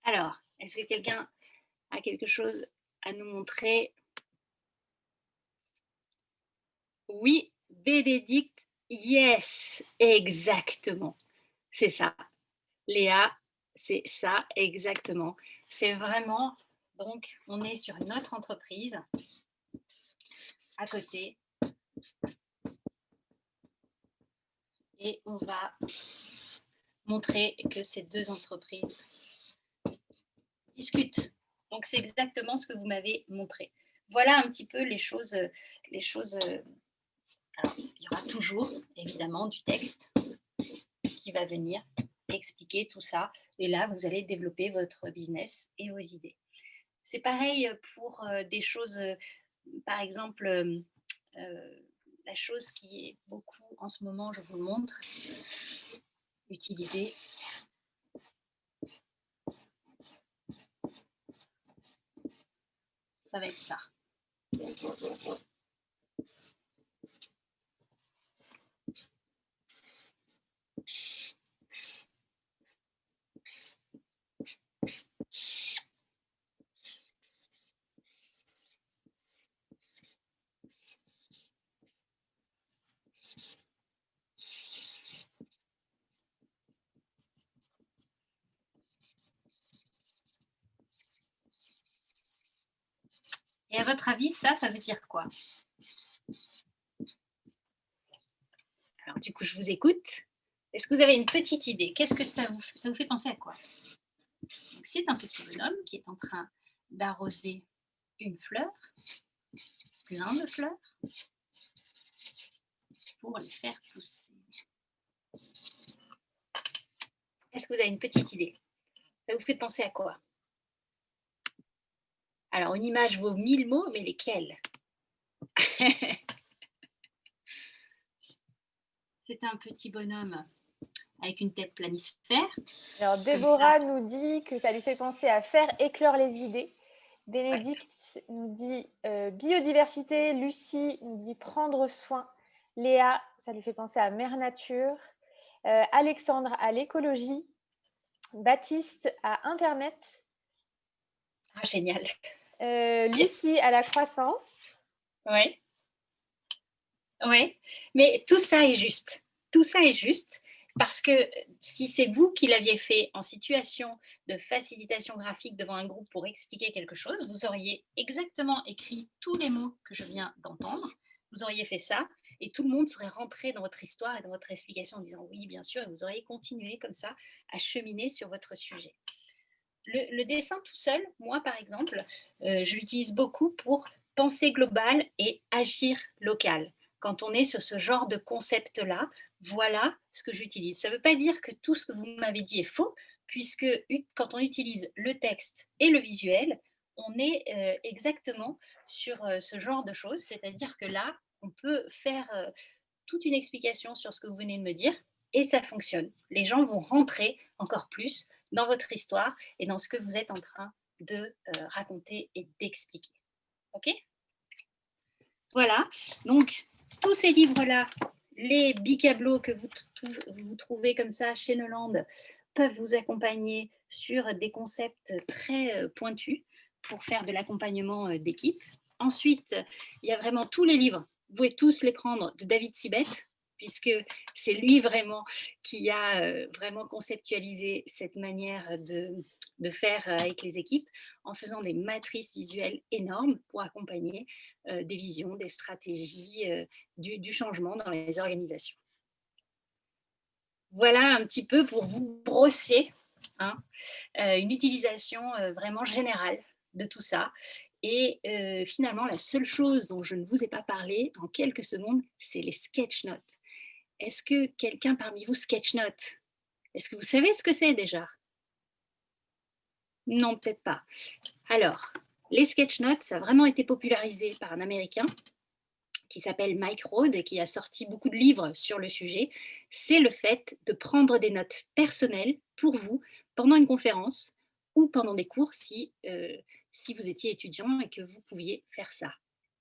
Alors, est-ce que quelqu'un a quelque chose à nous montrer? Oui, Bénédicte, yes, exactement. C'est ça. Léa, c'est ça, exactement. C'est vraiment, donc, on est sur une autre entreprise à côté. Et on va montrer que ces deux entreprises discutent. Donc, c'est exactement ce que vous m'avez montré. Voilà un petit peu les choses. Alors, il y aura toujours, évidemment, du texte qui va venir expliquer tout ça. Et là, vous allez développer votre business et vos idées. C'est pareil pour des choses, par exemple, la chose qui est beaucoup en ce moment, je vous le montre, utilisée. Ça va être ça. Et à votre avis, ça veut dire quoi? Alors, du coup, je vous écoute. Est-ce que vous avez une petite idée? Qu'est-ce que ça vous fait penser à quoi? C'est un petit bonhomme qui est en train d'arroser une fleur, plein de fleurs, pour les faire pousser. Est-ce que vous avez une petite idée? Ça vous fait penser à quoi? Alors, une image vaut 1000 mots, mais lesquels? C'est un petit bonhomme avec une tête planisphère. Alors, Déborah nous dit que ça lui fait penser à faire éclore les idées. Bénédicte nous dit biodiversité. Lucie nous dit prendre soin. Léa, ça lui fait penser à mère nature. Alexandre à l'écologie. Baptiste à Internet. Ah, génial. Lucie à la croissance. Oui. Oui, mais tout ça est juste. Tout ça est juste parce que si c'est vous qui l'aviez fait en situation de facilitation graphique devant un groupe pour expliquer quelque chose, vous auriez exactement écrit tous les mots que je viens d'entendre. Vous auriez fait ça et tout le monde serait rentré dans votre histoire et dans votre explication en disant oui, bien sûr, et vous auriez continué comme ça à cheminer sur votre sujet. Le dessin tout seul, moi par exemple, je l'utilise beaucoup pour penser global et agir local. Quand on est sur ce genre de concept-là, voilà ce que j'utilise. Ça ne veut pas dire que tout ce que vous m'avez dit est faux, puisque quand on utilise le texte et le visuel, on est exactement sur ce genre de choses, c'est-à-dire que là, on peut faire toute une explication sur ce que vous venez de me dire, et ça fonctionne. Les gens vont rentrer encore plus dans votre histoire et dans ce que vous êtes en train de raconter et d'expliquer. OK ? Voilà, donc tous ces livres-là, les bicablos que vous trouvez comme ça chez Noland, peuvent vous accompagner sur des concepts très pointus pour faire de l'accompagnement d'équipe. Ensuite, il y a vraiment tous les livres, vous pouvez tous les prendre, de David Sibeth, puisque c'est lui vraiment qui a vraiment conceptualisé cette manière de faire avec les équipes en faisant des matrices visuelles énormes pour accompagner des visions, des stratégies, du changement dans les organisations. Voilà un petit peu pour vous brosser une utilisation vraiment générale de tout ça. Et finalement, la seule chose dont je ne vous ai pas parlé en quelques secondes, c'est les sketch notes. Est-ce que quelqu'un parmi vous sketch note? Est-ce que vous savez ce que c'est déjà? Non, peut-être pas. Alors, les sketch notes, ça a vraiment été popularisé par un Américain qui s'appelle Mike Rohde et qui a sorti beaucoup de livres sur le sujet. C'est le fait de prendre des notes personnelles pour vous pendant une conférence ou pendant des cours si vous étiez étudiant et que vous pouviez faire ça.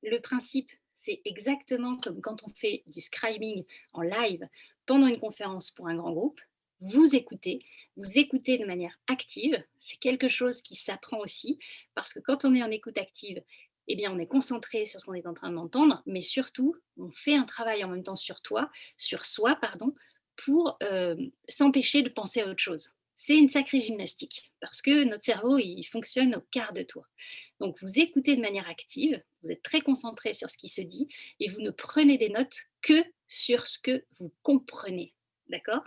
Le principe, c'est exactement comme quand on fait du scribing en live pendant une conférence pour un grand groupe. Vous écoutez de manière active. C'est quelque chose qui s'apprend aussi parce que quand on est en écoute active, eh bien, on est concentré sur ce qu'on est en train d'entendre, mais surtout, on fait un travail en même temps sur soi, pour s'empêcher de penser à autre chose. C'est une sacrée gymnastique, parce que notre cerveau, il fonctionne au quart de tour. Donc, vous écoutez de manière active, vous êtes très concentré sur ce qui se dit, et vous ne prenez des notes que sur ce que vous comprenez. D'accord ?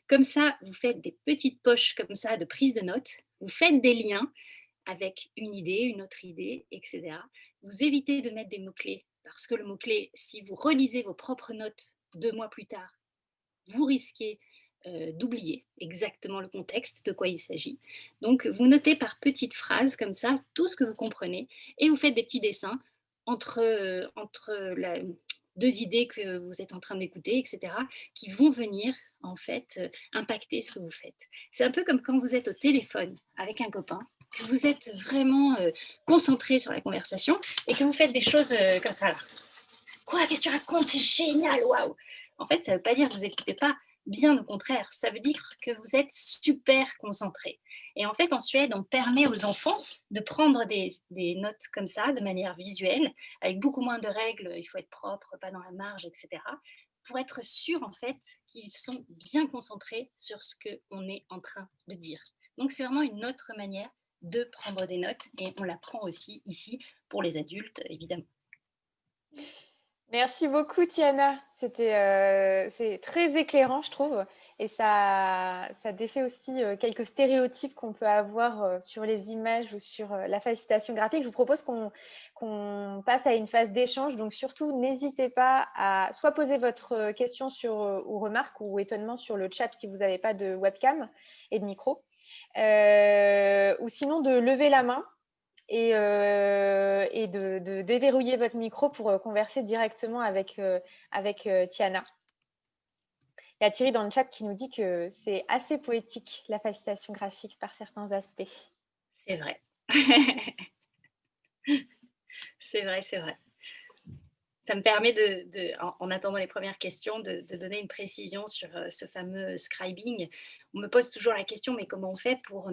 Comme ça, vous faites des petites poches comme ça de prise de notes, vous faites des liens avec une idée, une autre idée, etc. Vous évitez de mettre des mots-clés, parce que le mot-clé, si vous relisez vos propres notes 2 mois plus tard, vous risquez d'oublier exactement le contexte, de quoi il s'agit. Donc, vous notez par petites phrases comme ça tout ce que vous comprenez et vous faites des petits dessins entre deux idées que vous êtes en train d'écouter, etc., qui vont venir en fait impacter ce que vous faites. C'est un peu comme quand vous êtes au téléphone avec un copain, que vous êtes vraiment concentré sur la conversation et que vous faites des choses comme ça. Là. Quoi, qu'est-ce que tu racontes? C'est génial, waouh! En fait, ça ne veut pas dire que vous n'écoutez pas, bien au contraire. Ça veut dire que vous êtes super concentré. Et en fait, en Suède, on permet aux enfants de prendre des notes comme ça, de manière visuelle, avec beaucoup moins de règles. Il faut être propre, pas dans la marge, etc. Pour être sûr, en fait, qu'ils sont bien concentrés sur ce qu'on est en train de dire. Donc, c'est vraiment une autre manière de prendre des notes et on l'apprend aussi ici pour les adultes, évidemment. Merci beaucoup, Tiana. C'est très éclairant, je trouve. Et ça défait aussi quelques stéréotypes qu'on peut avoir sur les images ou sur la facilitation graphique. Je vous propose qu'on passe à une phase d'échange. Donc, surtout, n'hésitez pas à soit poser votre question ou remarque ou étonnement sur le chat si vous n'avez pas de webcam et de micro. Ou sinon, de lever la main et de déverrouiller votre micro pour converser directement avec Tiana. Il y a Thierry dans le chat qui nous dit que c'est assez poétique, la facilitation graphique par certains aspects. C'est vrai. C'est vrai, c'est vrai. Ça me permet, en attendant les premières questions, de donner une précision sur ce fameux scribing. On me pose toujours la question, mais comment on fait pour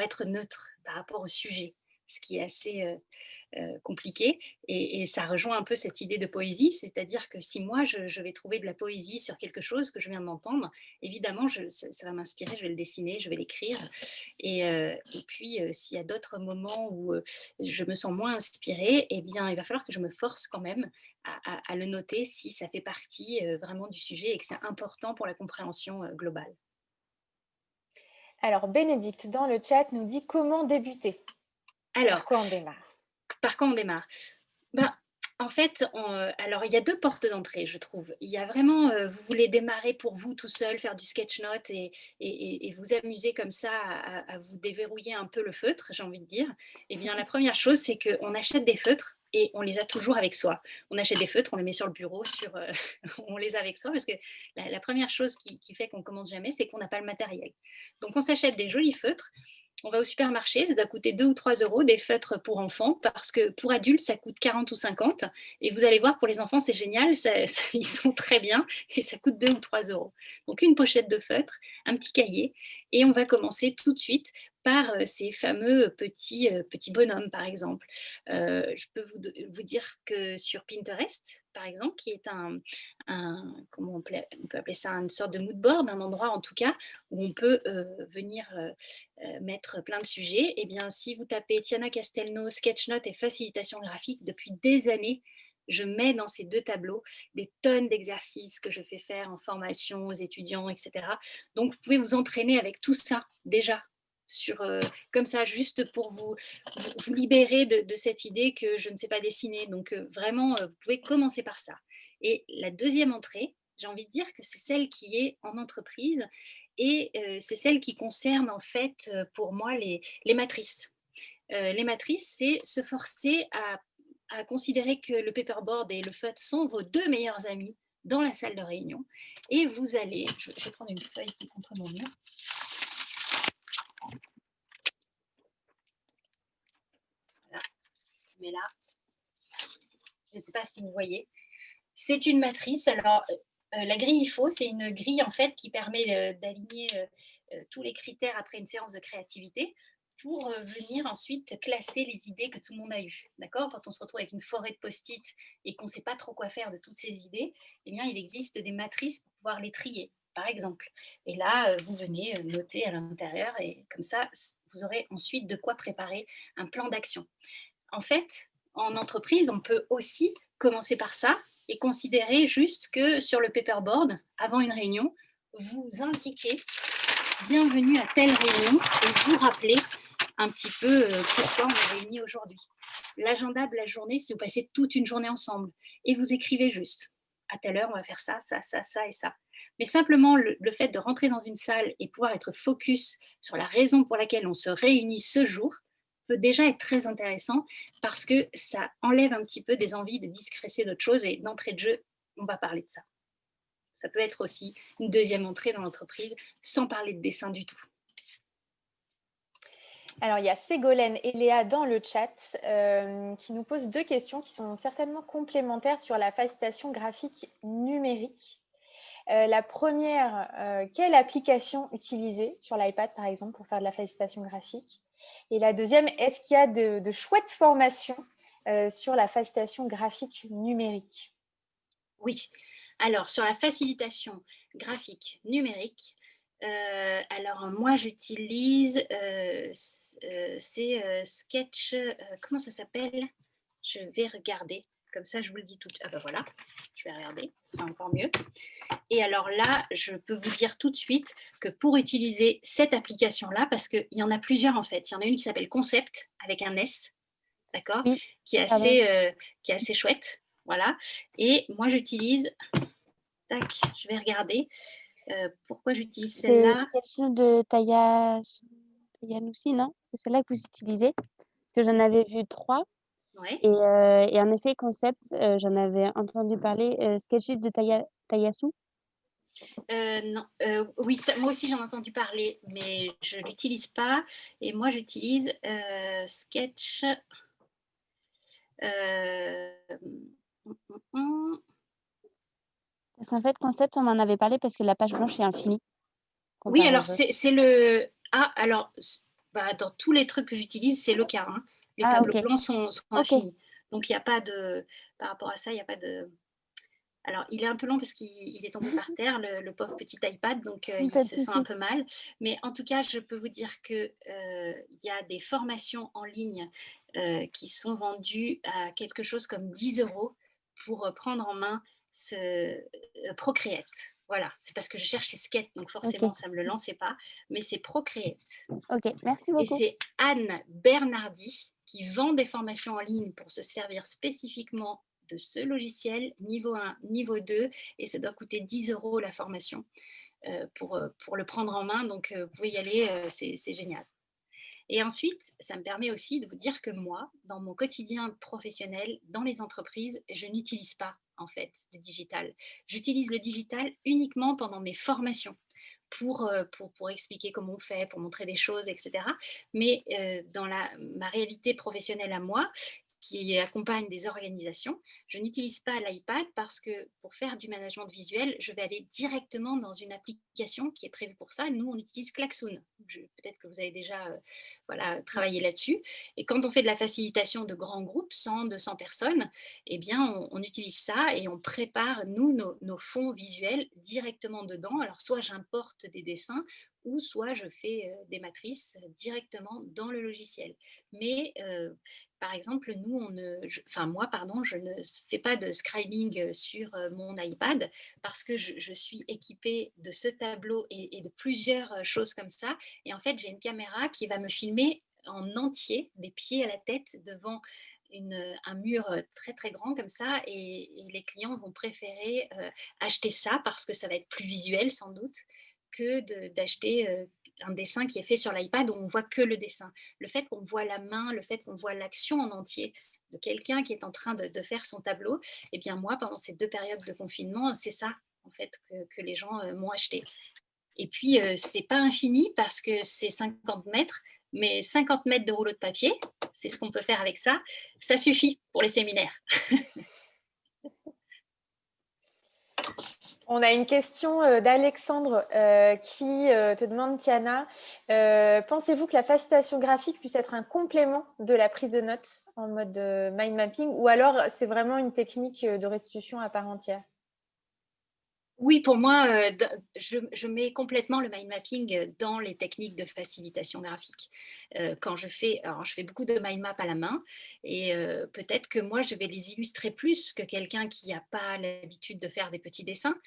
être neutre par rapport au sujet? ce qui est assez compliqué. Et ça rejoint un peu cette idée de poésie, c'est-à-dire que si moi, je vais trouver de la poésie sur quelque chose que je viens d'entendre, évidemment, ça va m'inspirer, je vais le dessiner, je vais l'écrire. Et puis, s'il y a d'autres moments où je me sens moins inspirée, eh bien, il va falloir que je me force quand même à le noter si ça fait partie vraiment du sujet et que c'est important pour la compréhension globale. Alors, Bénédicte, dans le chat, nous dit comment débuter. Alors, par quoi on démarre? Par quoi on démarre? Ben, en fait, alors il y a 2 portes d'entrée, je trouve. Il y a vraiment, vous voulez démarrer pour vous tout seul, faire du sketch note et vous amuser comme ça à vous déverrouiller un peu le feutre, j'ai envie de dire. Eh bien, la première chose, c'est qu'on achète des feutres et on les a toujours avec soi. On achète des feutres, on les met sur le bureau, on les a avec soi parce que la première chose qui fait qu'on commence jamais, c'est qu'on n'a pas le matériel. Donc on s'achète des jolis feutres. On va au supermarché, ça doit coûter 2 ou 3 € des feutres pour enfants, parce que pour adultes, ça coûte 40 ou 50. Et vous allez voir, pour les enfants, c'est génial, ils sont très bien, et ça coûte 2 ou 3 €. Donc une pochette de feutres, un petit cahier, et on va commencer tout de suite par ces fameux petits bonhommes, par exemple. Je peux vous dire que sur Pinterest, par exemple, qui est comment on peut appeler ça, une sorte de mood board, un endroit en tout cas où on peut venir mettre plein de sujets. Eh bien, si vous tapez Tiana Castelnau, sketchnote et facilitation graphique, depuis des années, je mets dans ces 2 tableaux des tonnes d'exercices que je fais faire en formation aux étudiants, etc. Donc, vous pouvez vous entraîner avec tout ça déjà, comme ça, juste pour vous libérer de cette idée que je ne sais pas dessiner. Donc, vraiment, vous pouvez commencer par ça. Et la deuxième entrée, j'ai envie de dire que c'est celle qui est en entreprise et c'est celle qui concerne en fait pour moi les matrices. Les matrices, c'est se forcer à considérer que le paperboard et le feutre sont vos 2 meilleurs amis dans la salle de réunion. Et vous allez, je vais prendre une feuille qui est contre mon mur. Voilà, mais là, je ne sais pas si vous voyez, c'est une matrice. Alors, la grille IFO, c'est une grille en fait qui permet d'aligner tous les critères après une séance de créativité pour venir ensuite classer les idées que tout le monde a eues. D'accord? Quand on se retrouve avec une forêt de post-it et qu'on ne sait pas trop quoi faire de toutes ces idées, eh bien, il existe des matrices pour pouvoir les trier, par exemple. Et là, vous venez noter à l'intérieur et comme ça, vous aurez ensuite de quoi préparer un plan d'action. En fait, en entreprise, on peut aussi commencer par ça et considérer juste que sur le paperboard, avant une réunion, vous indiquez « Bienvenue à telle réunion » et vous rappelez un petit peu pourquoi on est réunis aujourd'hui. L'agenda de la journée, si vous passez toute une journée ensemble et vous écrivez juste « À telle heure, on va faire ça, ça, ça, ça et ça ». Mais simplement, le fait de rentrer dans une salle et pouvoir être focus sur la raison pour laquelle on se réunit ce jour peut déjà être très intéressant parce que ça enlève un petit peu des envies de discrécer d'autres choses et d'entrée de jeu, on va parler de ça. Ça peut être aussi une deuxième entrée dans l'entreprise sans parler de dessin du tout. Alors, il y a Ségolène et Léa dans le chat qui nous posent 2 questions qui sont certainement complémentaires sur la facilitation graphique numérique. La première, quelle application utiliser sur l'iPad, par exemple, pour faire de la facilitation graphique? Et la deuxième, est-ce qu'il y a de chouettes formations sur la facilitation graphique numérique? Oui. Alors, sur la facilitation graphique numérique, alors moi j'utilise Sketch, comment ça s'appelle? Je vais regarder, comme ça je vous le dis tout de suite. Ah ben voilà, je vais regarder, ce sera encore mieux. Et alors là, je peux vous dire tout de suite que pour utiliser cette application-là, parce qu'il y en a plusieurs en fait, il y en a une qui s'appelle Concept avec un S, d'accord, Oui, qui est assez chouette, voilà. Et moi j'utilise, tac, je vais regarder pourquoi j'utilise c'est celle-là. Sketchnote de Tayanoussi, non? C'est celle-là que vous utilisez? Parce que j'en avais vu 3. Ouais. Et en effet, Concept, j'en avais entendu parler. Sketches de Tayasu. Non, oui, moi aussi j'en ai entendu parler, mais je ne l'utilise pas. Et moi j'utilise Sketch. Parce qu'en fait, Concept, on m'en avait parlé parce que la page blanche est infinie. Oui, comparé alors aux autres. c'est le. Ah, alors, dans tous les trucs que j'utilise, c'est le cas. Hein. Les Ah, tableaux ok. blancs sont Ok. infinis. Donc, il n'y a pas de, par rapport à ça, il n'y a pas de. Alors, il est un peu long parce qu'il est tombé par terre, le pauvre petit iPad, donc il Pas de se sent un souci. peu mal. Mais en tout cas, je peux vous dire qu'il y a des formations en ligne qui sont vendues à quelque chose comme 10 euros pour prendre en main ce Procreate. Voilà, c'est parce que je cherchais Sketch, donc Ok. forcément, ça ne me le lançait pas, mais c'est Procreate. Ok. Merci Et beaucoup. c'est Anne Bernardi qui vend des formations en ligne pour se servir spécifiquement de ce logiciel, niveau 1, niveau 2, et ça doit coûter 10 euros la formation pour le prendre en main. Donc, vous pouvez y aller, c'est génial. Et ensuite, ça me permet aussi de vous dire que moi, dans mon quotidien professionnel, dans les entreprises, je n'utilise pas en fait le digital. J'utilise le digital uniquement pendant mes formations pour expliquer comment on fait, pour montrer des choses, etc. Mais dans ma réalité professionnelle à moi, qui accompagne des organisations, je n'utilise pas l'iPad parce que pour faire du management visuel, je vais aller directement dans une application qui est prévue pour ça. Nous, on utilise Klaxoon. Peut-être que vous avez déjà travaillé là-dessus. Et quand on fait de la facilitation de grands groupes, 100, 200 personnes, eh bien, on utilise ça et on prépare, nous, nos fonds visuels directement dedans. Alors, soit j'importe des dessins, ou soit je fais des matrices directement dans le logiciel. Mais par exemple, moi, je ne fais pas de scribing sur mon iPad parce que je suis équipée de ce tableau et de plusieurs choses comme ça. Et en fait, j'ai une caméra qui va me filmer en entier, des pieds à la tête, devant un mur très très grand comme ça. Et les clients vont préférer acheter ça parce que ça va être plus visuel sans doute que d'acheter un dessin qui est fait sur l'iPad où on voit que le dessin. Le fait qu'on voit la main, le fait qu'on voit l'action en entier de quelqu'un qui est en train de faire son tableau, eh bien moi, pendant ces 2 périodes de confinement, c'est ça en fait que les gens m'ont acheté. Et puis, c'est pas infini parce que c'est 50 mètres, mais 50 mètres de rouleau de papier, c'est ce qu'on peut faire avec ça, ça suffit pour les séminaires. On a une question d'Alexandre qui te demande, Tiana, pensez-vous que la facilitation graphique puisse être un complément de la prise de notes en mode mind mapping ou alors c'est vraiment une technique de restitution à part entière? Oui, pour moi, je mets complètement le mind mapping dans les techniques de facilitation graphique. Quand je fais beaucoup de mind map à la main et peut-être que moi, je vais les illustrer plus que quelqu'un qui n'a pas l'habitude de faire des petits dessins.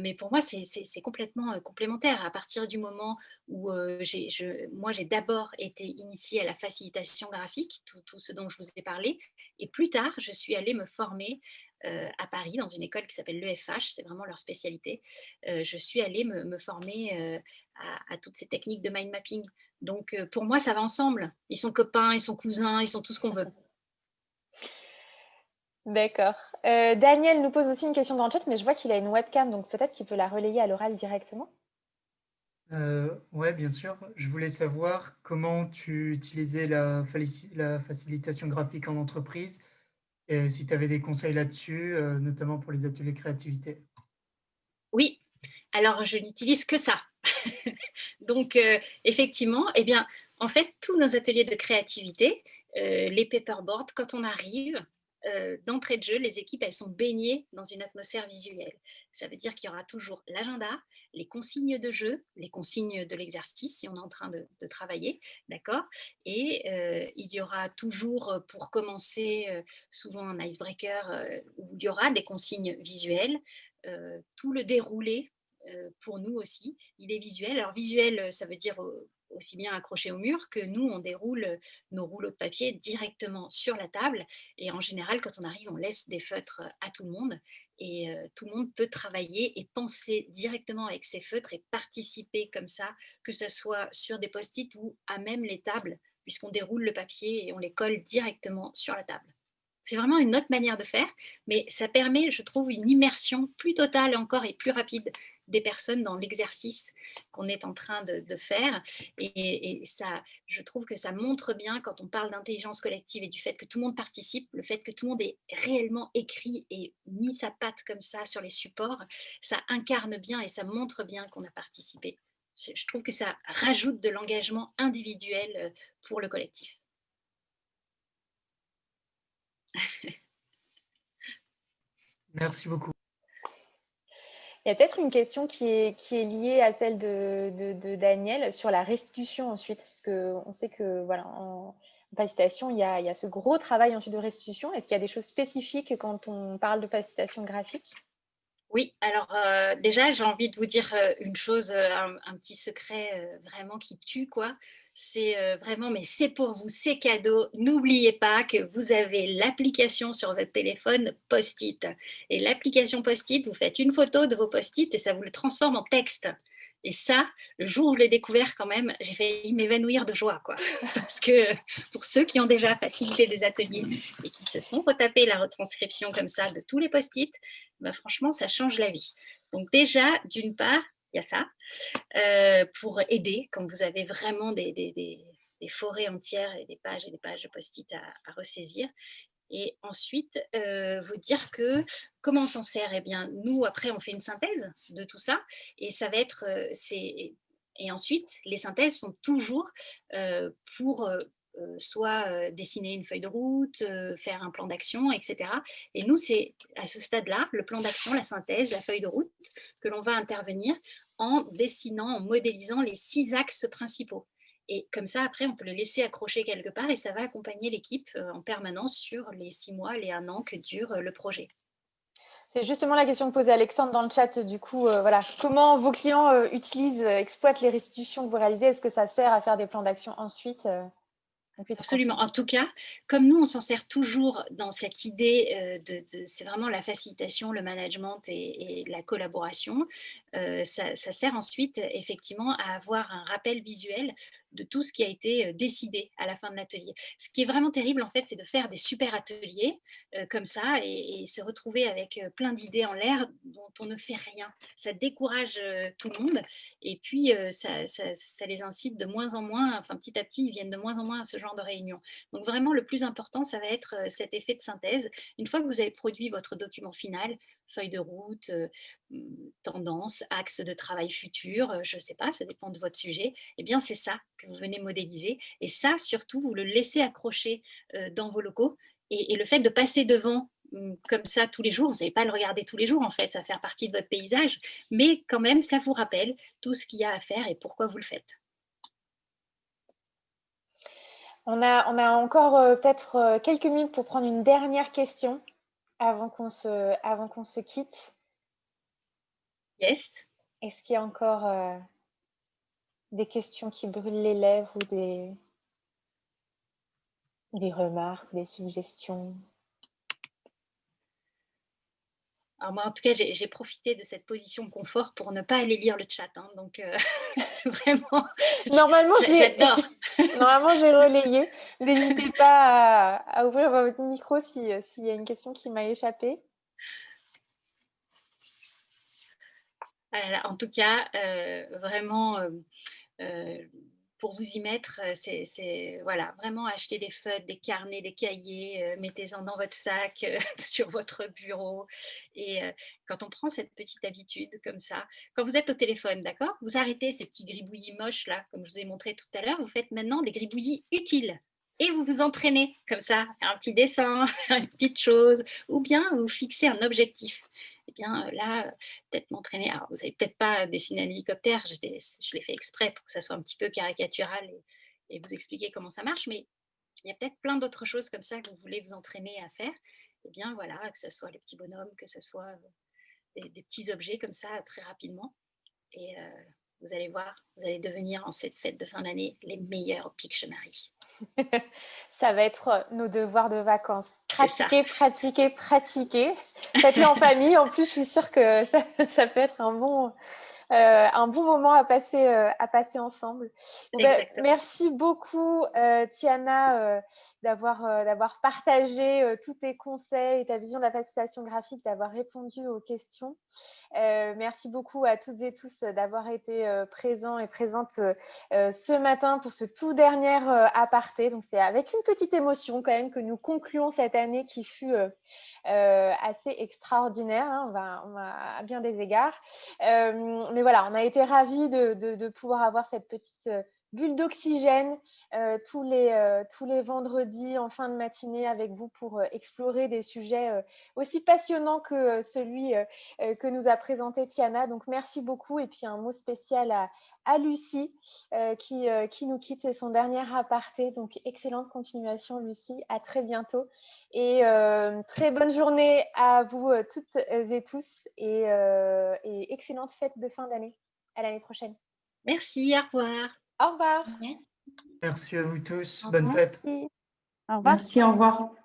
Mais pour moi, c'est complètement complémentaire. À partir du moment où moi, j'ai d'abord été initiée à la facilitation graphique, tout ce dont je vous ai parlé, et plus tard, je suis allée me former à Paris, dans une école qui s'appelle l'EFH, c'est vraiment leur spécialité. Je suis allée me former à toutes ces techniques de mind mapping. Donc, pour moi, ça va ensemble. Ils sont copains, ils sont cousins, ils sont tout ce qu'on veut. D'accord. Daniel nous pose aussi une question dans le chat, mais je vois qu'il a une webcam, donc peut-être qu'il peut la relayer à l'oral directement. Ouais, bien sûr. Je voulais savoir comment tu utilisais la facilitation graphique en entreprise et si tu avais des conseils là-dessus, notamment pour les ateliers créativité. Oui, alors je n'utilise que ça. Donc, effectivement, eh bien, en fait, tous nos ateliers de créativité, les paperboards, quand on arrive, d'entrée de jeu, les équipes, elles sont baignées dans une atmosphère visuelle. Ça veut dire qu'il y aura toujours l'agenda, les consignes de jeu, les consignes de l'exercice, si on est en train de travailler, d'accord. Et il y aura toujours, pour commencer, souvent un icebreaker où il y aura des consignes visuelles, tout le déroulé pour nous aussi, il est visuel. Alors visuel, ça veut dire aussi bien accroché au mur que nous, on déroule nos rouleaux de papier directement sur la table. Et en général, quand on arrive, on laisse des feutres à tout le monde. Et tout le monde peut travailler et penser directement avec ses feutres et participer comme ça, que ce soit sur des post-it ou à même les tables, puisqu'on déroule le papier et on les colle directement sur la table. C'est vraiment une autre manière de faire, mais ça permet, je trouve, une immersion plus totale encore et plus rapide des personnes dans l'exercice qu'on est en train de faire. Et ça, je trouve que ça montre bien, quand on parle d'intelligence collective et du fait que tout le monde participe, le fait que tout le monde ait réellement écrit et mis sa patte comme ça sur les supports, ça incarne bien et ça montre bien qu'on a participé. Je trouve que ça rajoute de l'engagement individuel pour le collectif. Merci beaucoup. Il y a peut-être une question qui est liée à celle de Daniel sur la restitution ensuite, parce qu'on sait que voilà, en facilitation, il y a ce gros travail ensuite de restitution. Est-ce qu'il y a des choses spécifiques quand on parle de facilitation graphique? Oui, alors déjà, j'ai envie de vous dire une chose, un petit secret vraiment qui tue, quoi. C'est vraiment, mais c'est pour vous, c'est cadeau. N'oubliez pas que vous avez l'application sur votre téléphone Post-it. Et l'application Post-it, vous faites une photo de vos Post-it et ça vous le transforme en texte. Et ça, le jour où je l'ai découvert quand même, j'ai failli m'évanouir de joie, quoi. Parce que pour ceux qui ont déjà facilité des ateliers et qui se sont retapés la retranscription comme ça de tous les Post-it, bah, franchement, ça change la vie. Donc déjà, d'une part, il y a ça, pour aider quand vous avez vraiment des forêts entières et des pages de post-it à ressaisir. Et ensuite, vous dire que comment on s'en sert? Eh bien, nous, après, on fait une synthèse de tout ça. Et ça va être... et ensuite, les synthèses sont toujours pour soit dessiner une feuille de route, faire un plan d'action, etc. Et nous, c'est à ce stade-là, le plan d'action, la synthèse, la feuille de route, que l'on va intervenir en dessinant, en modélisant les 6 axes principaux. Et comme ça, après, on peut le laisser accrocher quelque part et ça va accompagner l'équipe en permanence sur les 6 mois, les 1 an que dure le projet. C'est justement la question que posait Alexandre dans le chat. Du coup, voilà, comment vos clients exploitent les restitutions que vous réalisez? Est-ce que ça sert à faire des plans d'action ensuite? Absolument. En tout cas, comme nous, on s'en sert toujours dans cette idée c'est vraiment la facilitation, le management et la collaboration. Ça sert ensuite effectivement à avoir un rappel visuel de tout ce qui a été décidé à la fin de l'atelier. Ce qui est vraiment terrible, en fait, c'est de faire des super ateliers comme ça et se retrouver avec plein d'idées en l'air dont on ne fait rien. Ça décourage tout le monde et puis ça les incite de moins en moins, enfin petit à petit, ils viennent de moins en moins à ce genre de réunion. Donc vraiment, le plus important, ça va être cet effet de synthèse. Une fois que vous avez produit votre document final, feuille de route, tendance, axe de travail futur, je ne sais pas, ça dépend de votre sujet, eh bien c'est ça que vous venez modéliser. Et ça, surtout, vous le laissez accrocher dans vos locaux. Et le fait de passer devant comme ça tous les jours, vous n'allez pas le regarder tous les jours en fait, ça va faire partie de votre paysage, mais quand même, ça vous rappelle tout ce qu'il y a à faire et pourquoi vous le faites. On a encore peut-être quelques minutes pour prendre une dernière question avant qu'on se quitte. Yes. Est-ce qu'il y a encore des questions qui brûlent les lèvres ou des remarques, des suggestions? Alors moi, en tout cas, j'ai profité de cette position confort pour ne pas aller lire le chat. Hein, donc, vraiment, Normalement, j'adore. Normalement, j'ai relayé. N'hésitez pas à ouvrir votre micro s'il y a une question qui m'a échappé. En tout cas, vraiment, pour vous y mettre, c'est voilà, vraiment acheter des feutres, des carnets, des cahiers, mettez-en dans votre sac, sur votre bureau. Et quand on prend cette petite habitude comme ça, quand vous êtes au téléphone, d'accord, vous arrêtez ces petits gribouillis moches là, comme je vous ai montré tout à l'heure, vous faites maintenant des gribouillis utiles. Et vous vous entraînez comme ça, faire un petit dessin, faire une petite chose, ou bien vous fixez un objectif. Et bien là, peut-être m'entraîner. Alors, vous n'avez peut-être pas dessiné un hélicoptère, je l'ai fait exprès pour que ça soit un petit peu caricatural et vous expliquer comment ça marche, mais il y a peut-être plein d'autres choses comme ça que vous voulez vous entraîner à faire. Et bien voilà, que ce soit les petits bonhommes, que ce soit des petits objets comme ça très rapidement. Et vous allez voir, vous allez devenir en cette fête de fin d'année les meilleurs Pictionary. Ça va être nos devoirs de vacances. Pratiquer, pratiquer, pratiquer. Faites-le en famille. En plus, je suis sûre que ça peut être un bon moment à passer ensemble. Merci beaucoup, Tiana, d'avoir partagé tous tes conseils et ta vision de la facilitation graphique, d'avoir répondu aux questions. Merci beaucoup à toutes et tous d'avoir été présents et présentes ce matin pour ce tout dernier aparté. Donc, c'est avec une petite émotion quand même que nous concluons cette année qui fut assez extraordinaire, hein, on va à bien des égards. Mais voilà, on a été ravis de pouvoir avoir cette petite bulle d'oxygène tous les vendredis en fin de matinée avec vous pour explorer des sujets aussi passionnants que celui que nous a présenté Tiana. Donc, merci beaucoup. Et puis, un mot spécial à Lucie qui nous quitte, son dernier aparté. Donc, excellente continuation, Lucie. À très bientôt. Et très bonne journée à vous toutes et tous. Et excellente fête de fin d'année. À l'année prochaine. Merci, au revoir. Au revoir. Merci. Merci à vous tous. Au Bonne revoir. fête. Merci. Au revoir. Merci, au revoir.